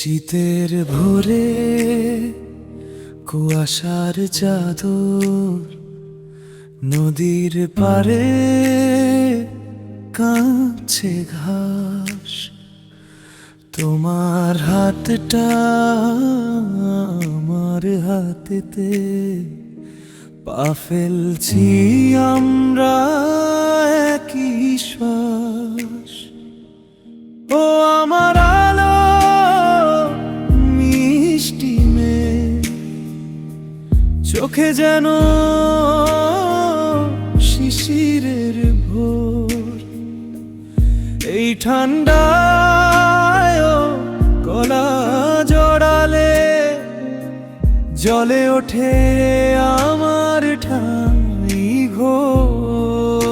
শীতের ভোরে কুয়াশার চাদর নদীর পারে কাঁপছে ঘাস। তোমার হাতটা আমার হাতেতে, পা ফেলছি আমরা একই শ্বাস। ও আমার আলো মিষ্টি মেয়ে, চোখে যেন শিশিরের ভোর। এই ঠান্ডায় গলা জড়ালে জ্বলে ওঠে আমার ঠাই ঘোর।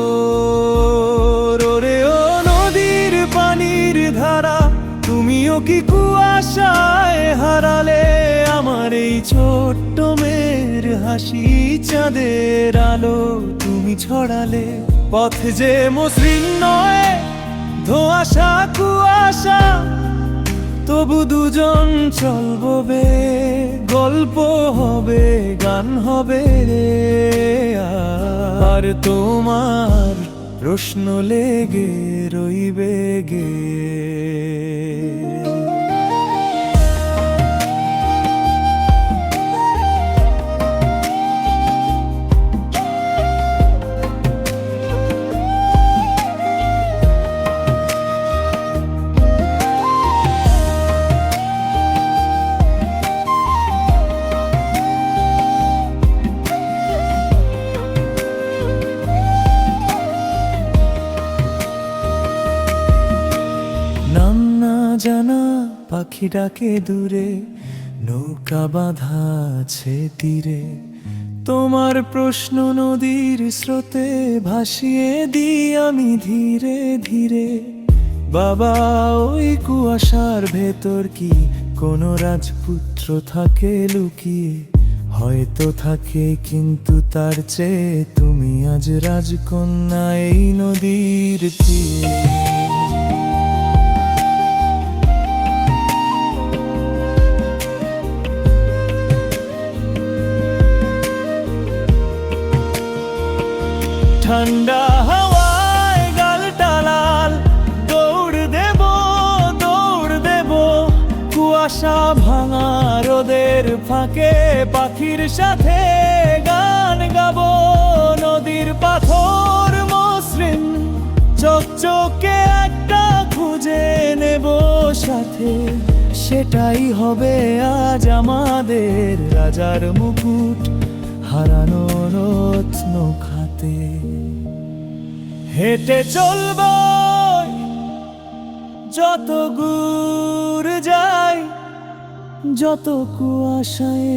ওরে ও নদীর পানির ধারা, তুমিও কি কুয়াশায় হারালে আমার এই ছোট্ট মেয়ের হাসি? চাঁদের আলো তুমি ছড়ালে, পথ যে মসৃণ নয় ধোঁয়াশা কুয়াশা, তবু দুজন চলবো বে, গল্প হবে গান হবে আর তোমার প্রশ্ন লেগে রইবে গে। নাম না জানা পাখি ডাকে দূরে, নৌকা বাঁধা আছে তীরে। তোমার প্রশ্ন নদীর স্রোতে ভাসিয়ে দিই আমি ধীরে ধীরে। বাবা, ওই কুয়াশার ভেতর কি কোনো রাজপুত্র থাকে লুকিয়ে? হয়তো থাকে, কিন্তু তার চেয়ে তুমি আজ রাজকন্যা এই নদীর তীরে। ঠান্ডা হাওয়ায় গালটা লাল, দৌড় দেব কুয়াশা ভাঙা রোদের ফাঁকে। পাখির সাথে গান গাবো, নদীর পাথর মসৃণ চকচকে একটা খুঁজে নেব সাথে। সেটাই হবে আজ আমাদের রাজার মুকুট, হারানো রত্ন খাতে। হেঁটে চলব যত দূর যাই, যত কুয়াশায়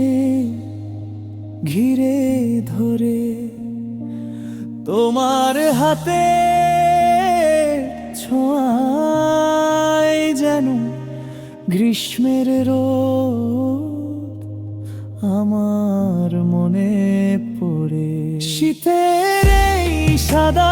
ঘিরে ধরে। তোমার হাতে ছোঁয়ায় যেন গ্রীষ্মের রোদ আমার মনে পড়ে। শীতের এই সাদা